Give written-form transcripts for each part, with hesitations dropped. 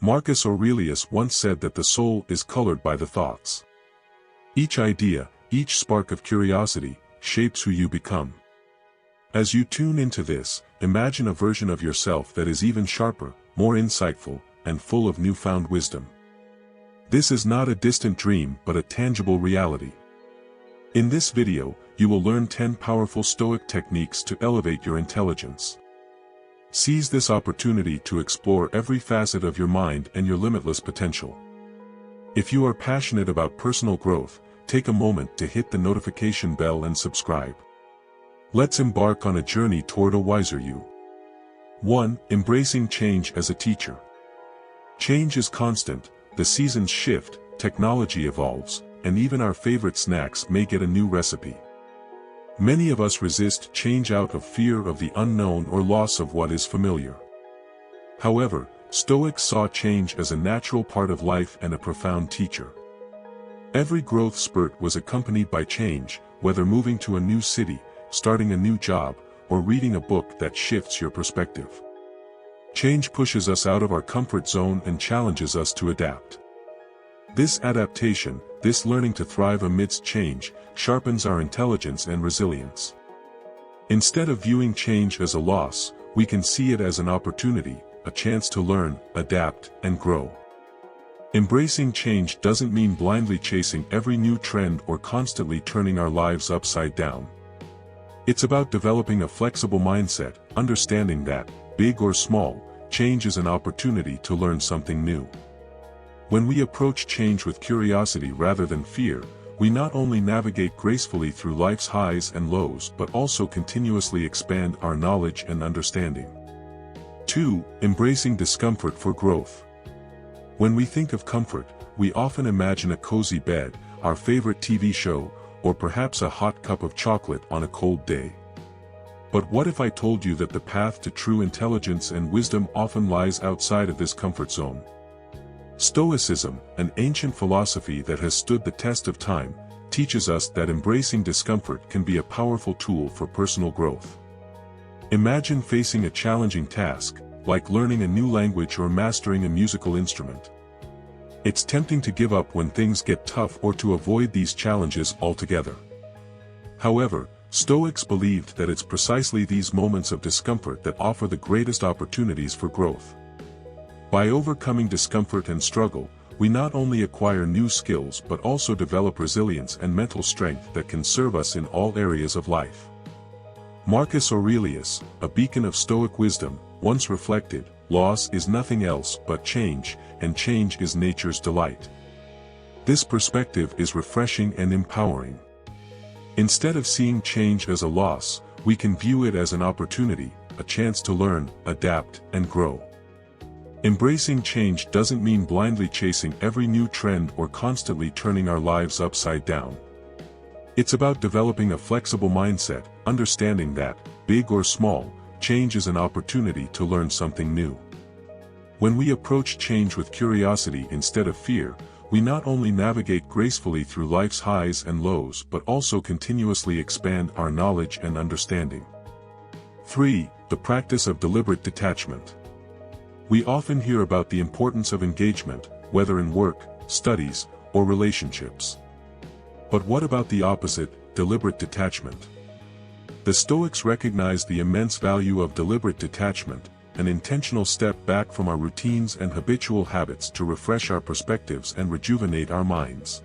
Marcus Aurelius once said that the soul is colored by the thoughts. Each idea, each spark of curiosity, shapes who you become. As you tune into this, imagine a version of yourself that is even sharper, more insightful, and full of newfound wisdom. This is not a distant dream but a tangible reality. In this video, you will learn 10 powerful Stoic techniques to elevate your intelligence. Seize this opportunity to explore every facet of your mind and your limitless potential. If you are passionate about personal growth, take a moment to hit the notification bell and subscribe. Let's embark on a journey toward a wiser you. 1. Embracing change as a teacher. Change is constant, the seasons shift, technology evolves, and even our favorite snacks may get a new recipe. Many of us resist change out of fear of the unknown or loss of what is familiar. However, Stoics saw change as a natural part of life and a profound teacher. Every growth spurt was accompanied by change, whether moving to a new city, starting a new job, or reading a book that shifts your perspective. Change pushes us out of our comfort zone and challenges us to adapt. This adaptation, this learning to thrive amidst change, sharpens our intelligence and resilience. Instead of viewing change as a loss, we can see it as an opportunity, a chance to learn, adapt, and grow. Embracing change doesn't mean blindly chasing every new trend or constantly turning our lives upside down. It's about developing a flexible mindset, understanding that, big or small, change is an opportunity to learn something new. When we approach change with curiosity rather than fear, we not only navigate gracefully through life's highs and lows but also continuously expand our knowledge and understanding. 2. Embracing discomfort for growth. When we think of comfort, we often imagine a cozy bed, our favorite TV show, or perhaps a hot cup of chocolate on a cold day. But what if I told you that the path to true intelligence and wisdom often lies outside of this comfort zone? Stoicism, an ancient philosophy that has stood the test of time, teaches us that embracing discomfort can be a powerful tool for personal growth. Imagine facing a challenging task, like learning a new language or mastering a musical instrument. It's tempting to give up when things get tough or to avoid these challenges altogether. However, Stoics believed that it's precisely these moments of discomfort that offer the greatest opportunities for growth. By overcoming discomfort and struggle, we not only acquire new skills but also develop resilience and mental strength that can serve us in all areas of life. Marcus Aurelius, a beacon of Stoic wisdom, once reflected, "Loss is nothing else but change, and change is nature's delight." This perspective is refreshing and empowering. Instead of seeing change as a loss, we can view it as an opportunity, a chance to learn, adapt, and grow. Embracing change doesn't mean blindly chasing every new trend or constantly turning our lives upside down. It's about developing a flexible mindset, understanding that, big or small, change is an opportunity to learn something new. When we approach change with curiosity instead of fear, we not only navigate gracefully through life's highs and lows but also continuously expand our knowledge and understanding. 3. The practice of deliberate detachment. We often hear about the importance of engagement, whether in work, studies, or relationships. But what about the opposite, deliberate detachment? The Stoics recognized the immense value of deliberate detachment, an intentional step back from our routines and habitual habits to refresh our perspectives and rejuvenate our minds.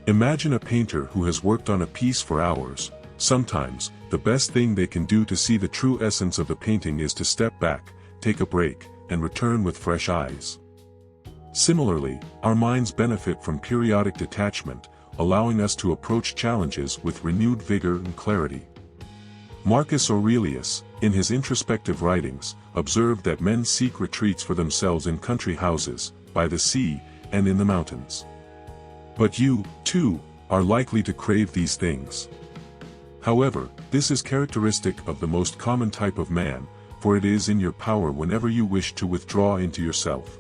Imagine a painter who has worked on a piece for hours. Sometimes, the best thing they can do to see the true essence of the painting is to step back, take a break, and return with fresh eyes. Similarly, our minds benefit from periodic detachment, allowing us to approach challenges with renewed vigor and clarity. Marcus Aurelius, in his introspective writings, observed that men seek retreats for themselves in country houses, by the sea, and in the mountains. But you, too, are likely to crave these things. However, this is characteristic of the most common type of man, for it is in your power whenever you wish to withdraw into yourself.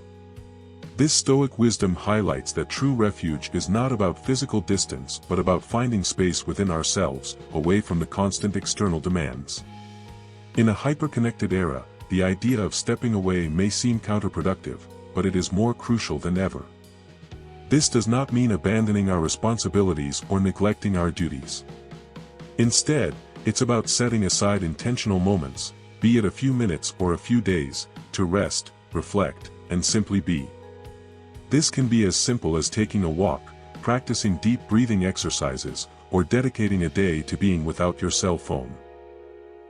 This Stoic wisdom highlights that true refuge is not about physical distance but about finding space within ourselves, away from the constant external demands. In a hyper-connected era, the idea of stepping away may seem counterproductive, but it is more crucial than ever. This does not mean abandoning our responsibilities or neglecting our duties. Instead, it's about setting aside intentional moments, be it a few minutes or a few days, to rest, reflect, and simply be. This can be as simple as taking a walk, practicing deep breathing exercises, or dedicating a day to being without your cell phone.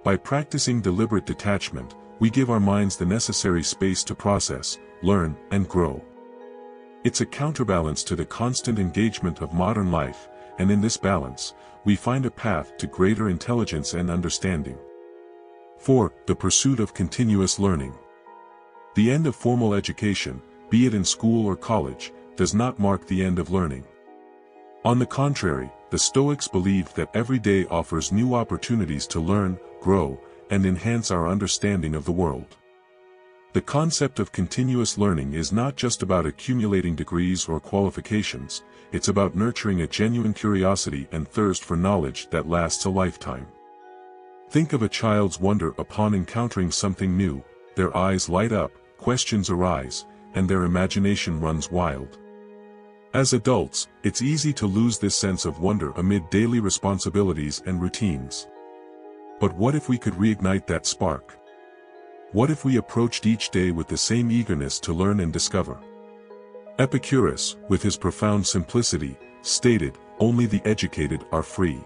By practicing deliberate detachment, we give our minds the necessary space to process, learn, and grow. It's a counterbalance to the constant engagement of modern life, and in this balance, we find a path to greater intelligence and understanding. 4. The pursuit of continuous learning. The end of formal education, be it in school or college, does not mark the end of learning. On the contrary, the Stoics believed that every day offers new opportunities to learn, grow, and enhance our understanding of the world. The concept of continuous learning is not just about accumulating degrees or qualifications, it's about nurturing a genuine curiosity and thirst for knowledge that lasts a lifetime. Think of a child's wonder upon encountering something new, their eyes light up, questions arise, and their imagination runs wild. As adults, it's easy to lose this sense of wonder amid daily responsibilities and routines. But what if we could reignite that spark? What if we approached each day with the same eagerness to learn and discover? Epicurus, with his profound simplicity, stated, "Only the educated are free."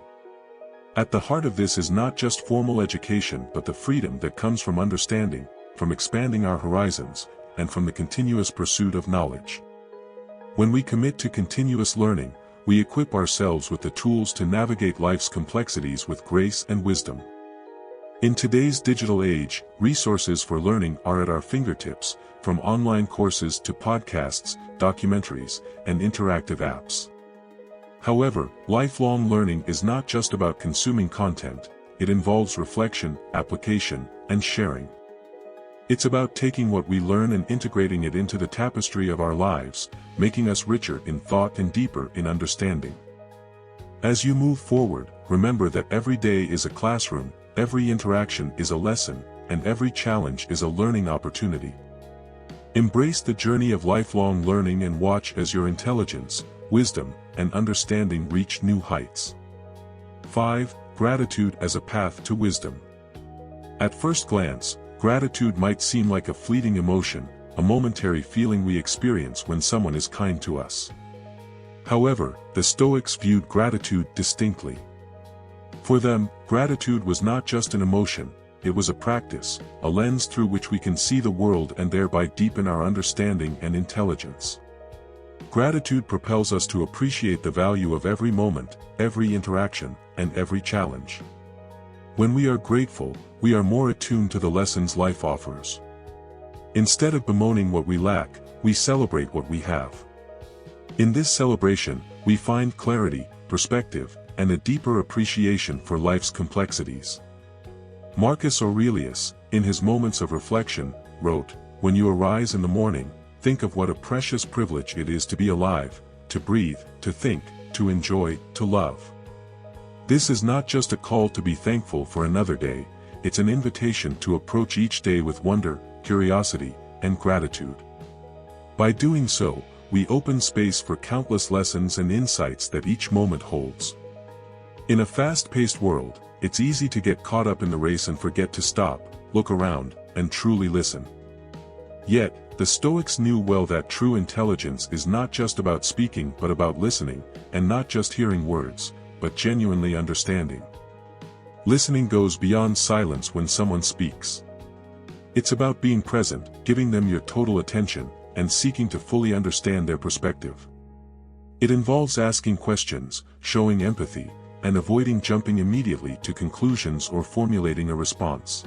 At the heart of this is not just formal education but the freedom that comes from understanding, from expanding our horizons, and from the continuous pursuit of knowledge. When we commit to continuous learning, we equip ourselves with the tools to navigate life's complexities with grace and wisdom. In today's digital age, resources for learning are at our fingertips, from online courses to podcasts, documentaries, and interactive apps. However, lifelong learning is not just about consuming content, it involves reflection, application, and sharing. It's about taking what we learn and integrating it into the tapestry of our lives, making us richer in thought and deeper in understanding. As you move forward, remember that every day is a classroom, every interaction is a lesson, and every challenge is a learning opportunity. Embrace the journey of lifelong learning and watch as your intelligence, wisdom, and understanding reach new heights. 5. Gratitude as a path to wisdom. At first glance, gratitude might seem like a fleeting emotion, a momentary feeling we experience when someone is kind to us. However, the Stoics viewed gratitude distinctly. For them, gratitude was not just an emotion, it was a practice, a lens through which we can see the world and thereby deepen our understanding and intelligence. Gratitude propels us to appreciate the value of every moment, every interaction, and every challenge. When we are grateful, we are more attuned to the lessons life offers. Instead of bemoaning what we lack, we celebrate what we have. In this celebration, we find clarity, perspective, and a deeper appreciation for life's complexities. Marcus Aurelius, in his moments of reflection, wrote, "When you arise in the morning, think of what a precious privilege it is to be alive, to breathe, to think, to enjoy, to love." This is not just a call to be thankful for another day, it's an invitation to approach each day with wonder, curiosity, and gratitude. By doing so, we open space for countless lessons and insights that each moment holds. In a fast-paced world, it's easy to get caught up in the race and forget to stop, look around, and truly listen. Yet, the Stoics knew well that true intelligence is not just about speaking but about listening, and not just hearing words, but genuinely understanding. Listening goes beyond silence when someone speaks. It's about being present, giving them your total attention, and seeking to fully understand their perspective. It involves asking questions, showing empathy, and avoiding jumping immediately to conclusions or formulating a response.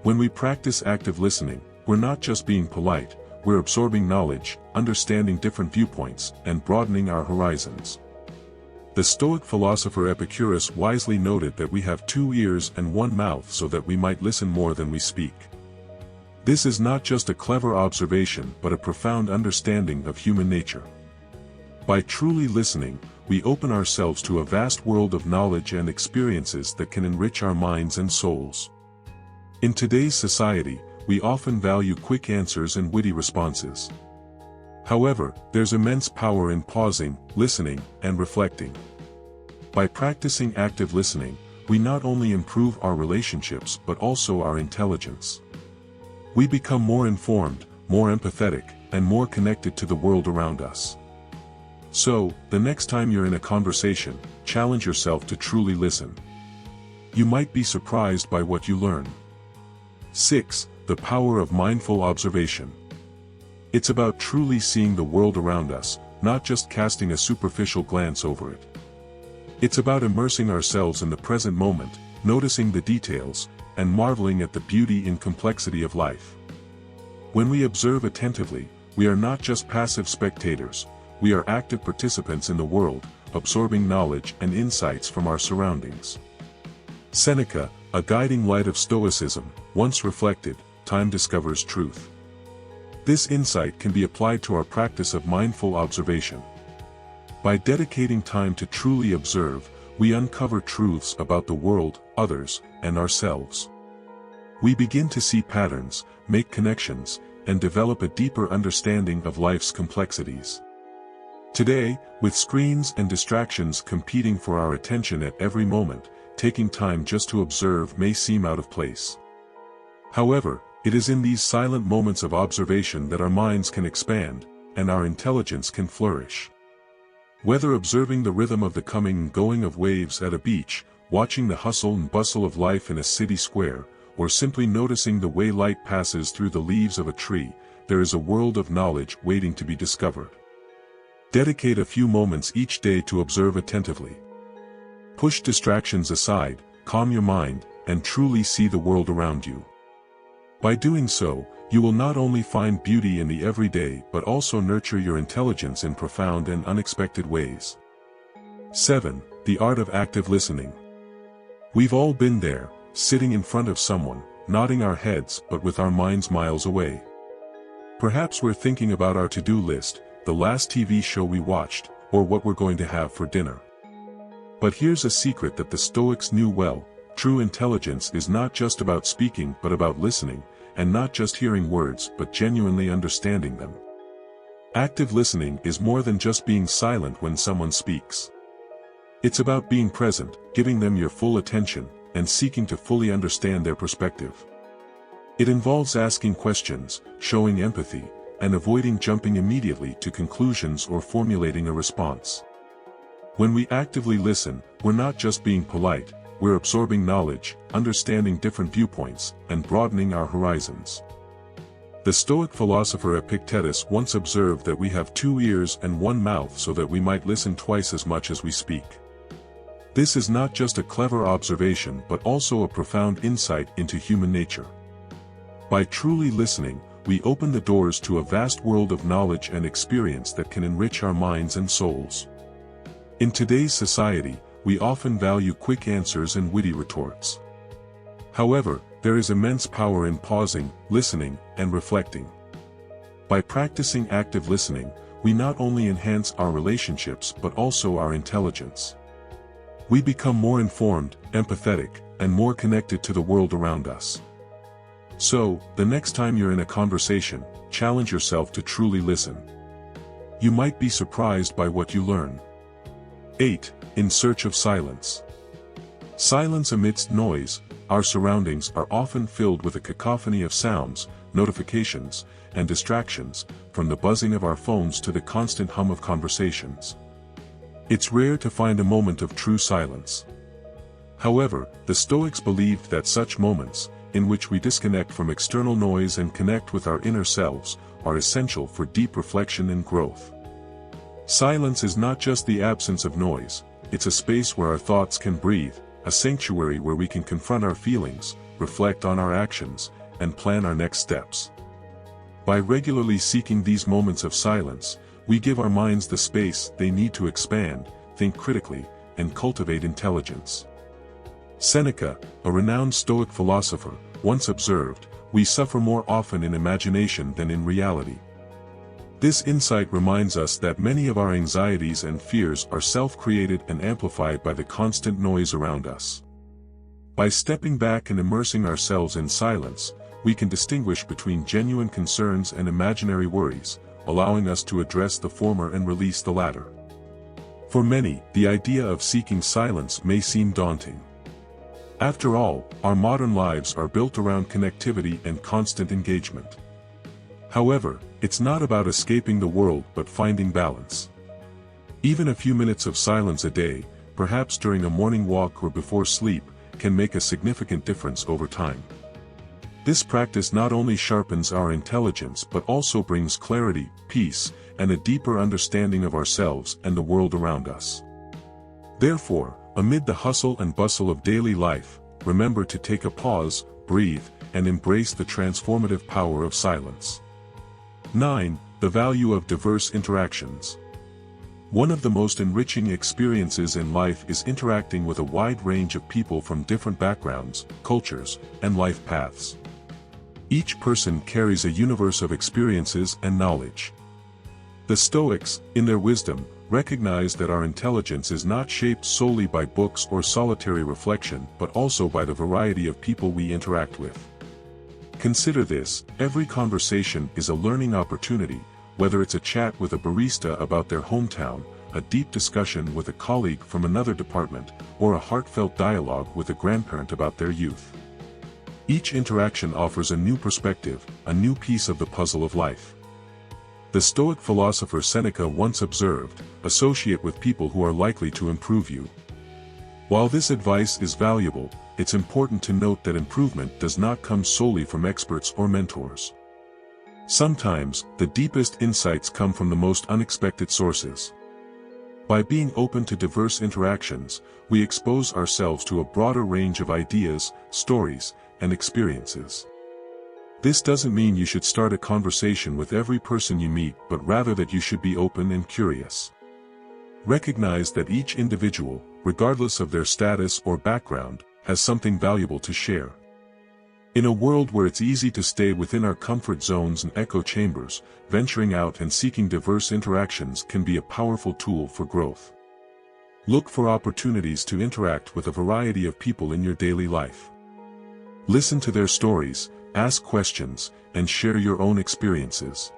When we practice active listening, we're not just being polite, we're absorbing knowledge, understanding different viewpoints, and broadening our horizons. The Stoic philosopher Epicurus wisely noted that we have 2 ears and 1 mouth so that we might listen more than we speak. This is not just a clever observation but a profound understanding of human nature. By truly listening, we open ourselves to a vast world of knowledge and experiences that can enrich our minds and souls. In today's society, we often value quick answers and witty responses. However, there's immense power in pausing, listening, and reflecting. By practicing active listening, we not only improve our relationships but also our intelligence. We become more informed, more empathetic, and more connected to the world around us. So, the next time you're in a conversation, challenge yourself to truly listen. You might be surprised by what you learn. 6. The power of mindful observation. It's about truly seeing the world around us, not just casting a superficial glance over it. It's about immersing ourselves in the present moment, noticing the details, and marveling at the beauty and complexity of life. When we observe attentively, we are not just passive spectators, we are active participants in the world, absorbing knowledge and insights from our surroundings. Seneca, a guiding light of Stoicism, once reflected, "Time discovers truth." This insight can be applied to our practice of mindful observation. By dedicating time to truly observe, we uncover truths about the world, others, and ourselves. We begin to see patterns, make connections, and develop a deeper understanding of life's complexities. Today, with screens and distractions competing for our attention at every moment, taking time just to observe may seem out of place. However, it is in these silent moments of observation that our minds can expand, and our intelligence can flourish. Whether observing the rhythm of the coming and going of waves at a beach, watching the hustle and bustle of life in a city square, or simply noticing the way light passes through the leaves of a tree, there is a world of knowledge waiting to be discovered. Dedicate a few moments each day to observe attentively. Push distractions aside, calm your mind, and truly see the world around you. By doing so, you will not only find beauty in the everyday but also nurture your intelligence in profound and unexpected ways. 7. The art of active listening. We've all been there, sitting in front of someone, nodding our heads but with our minds miles away. Perhaps we're thinking about our to-do list, the last TV show we watched, or what we're going to have for dinner. But here's a secret that the Stoics knew well: true intelligence is not just about speaking but about listening, and not just hearing words but genuinely understanding them. Active listening is more than just being silent when someone speaks. It's about being present, giving them your full attention, and seeking to fully understand their perspective. It involves asking questions, showing empathy, and avoiding jumping immediately to conclusions or formulating a response. When we actively listen, we're not just being polite, we're absorbing knowledge, understanding different viewpoints, and broadening our horizons. The Stoic philosopher Epictetus once observed that we have 2 ears and 1 mouth so that we might listen twice as much as we speak. This is not just a clever observation but also a profound insight into human nature. By truly listening, we open the doors to a vast world of knowledge and experience that can enrich our minds and souls. In today's society, we often value quick answers and witty retorts. However, there is immense power in pausing, listening, and reflecting. By practicing active listening, we not only enhance our relationships but also our intelligence. We become more informed, empathetic, and more connected to the world around us. So, the next time you're in a conversation, challenge yourself to truly listen. You might be surprised by what you learn. 8. In search of silence. Silence amidst noise. Our surroundings are often filled with a cacophony of sounds, notifications, and distractions, from the buzzing of our phones to the constant hum of conversations. It's rare to find a moment of true silence. However, the Stoics believed that such moments, in which we disconnect from external noise and connect with our inner selves, are essential for deep reflection and growth. Silence is not just the absence of noise, it's a space where our thoughts can breathe, a sanctuary where we can confront our feelings, reflect on our actions, and plan our next steps. By regularly seeking these moments of silence, we give our minds the space they need to expand, think critically, and cultivate intelligence. Seneca, a renowned Stoic philosopher, once observed, "We suffer more often in imagination than in reality." This insight reminds us that many of our anxieties and fears are self-created and amplified by the constant noise around us. By stepping back and immersing ourselves in silence, we can distinguish between genuine concerns and imaginary worries, allowing us to address the former and release the latter. For many, the idea of seeking silence may seem daunting. After all, our modern lives are built around connectivity and constant engagement. However, it's not about escaping the world but finding balance. Even a few minutes of silence a day, perhaps during a morning walk or before sleep, can make a significant difference over time. This practice not only sharpens our intelligence but also brings clarity, peace, and a deeper understanding of ourselves and the world around us. Therefore, amid the hustle and bustle of daily life, remember to take a pause, breathe, and embrace the transformative power of silence. 9. The value of diverse interactions. One of the most enriching experiences in life is interacting with a wide range of people from different backgrounds, cultures, and life paths. Each person carries a universe of experiences and knowledge. The Stoics, in their wisdom, recognize that our intelligence is not shaped solely by books or solitary reflection but also by the variety of people we interact with. Consider this: every conversation is a learning opportunity, whether it's a chat with a barista about their hometown, a deep discussion with a colleague from another department, or a heartfelt dialogue with a grandparent about their youth. Each interaction offers a new perspective, a new piece of the puzzle of life. The Stoic philosopher Seneca once observed, "Associate with people who are likely to improve you." While this advice is valuable, it's important to note that improvement does not come solely from experts or mentors. Sometimes, the deepest insights come from the most unexpected sources. By being open to diverse interactions, we expose ourselves to a broader range of ideas, stories, and experiences. This doesn't mean you should start a conversation with every person you meet, but rather that you should be open and curious. Recognize that each individual, regardless of their status or background, has something valuable to share. In a world where it's easy to stay within our comfort zones and echo chambers, venturing out and seeking diverse interactions can be a powerful tool for growth. Look for opportunities to interact with a variety of people in your daily life. Listen to their stories, ask questions, and share your own experiences.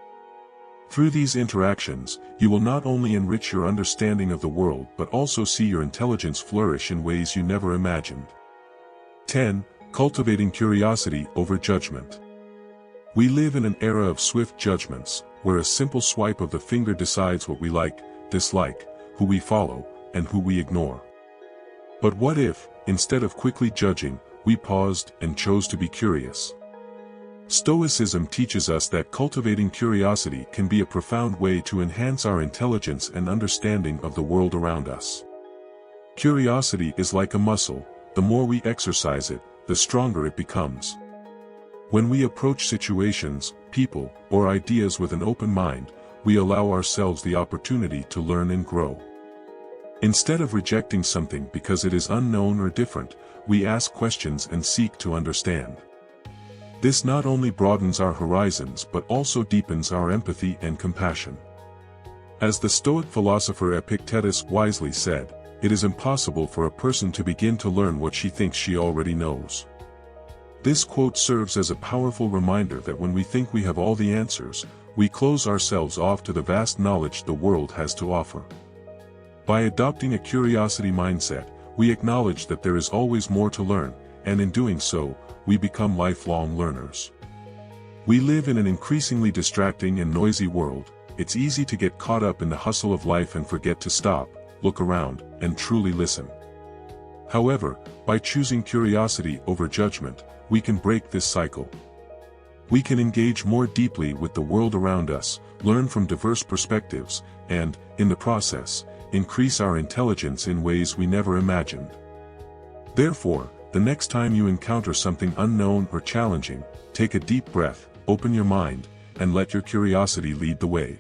Through these interactions, you will not only enrich your understanding of the world but also see your intelligence flourish in ways you never imagined. 10. Cultivating curiosity over judgment. We live in an era of swift judgments, where a simple swipe of the finger decides what we like, dislike, who we follow, and who we ignore. But what if, instead of quickly judging, we paused and chose to be curious? Stoicism teaches us that cultivating curiosity can be a profound way to enhance our intelligence and understanding of the world around us. Curiosity is like a muscle. The more we exercise it, the stronger it becomes. When we approach situations, people, or ideas with an open mind, we allow ourselves the opportunity to learn and grow. Instead of rejecting something because it is unknown or different, we ask questions and seek to understand. This not only broadens our horizons but also deepens our empathy and compassion. As the Stoic philosopher Epictetus wisely said, "It is impossible for a person to begin to learn what she thinks she already knows." This quote serves as a powerful reminder that when we think we have all the answers, we close ourselves off to the vast knowledge the world has to offer. By adopting a curiosity mindset, we acknowledge that there is always more to learn, and in doing so, we become lifelong learners. We live in an increasingly distracting and noisy world. It's easy to get caught up in the hustle of life and forget to stop, look around, and truly listen. However, by choosing curiosity over judgment, we can break this cycle. We can engage more deeply with the world around us, learn from diverse perspectives, and, in the process, increase our intelligence in ways we never imagined. Therefore, the next time you encounter something unknown or challenging, take a deep breath, open your mind, and let your curiosity lead the way.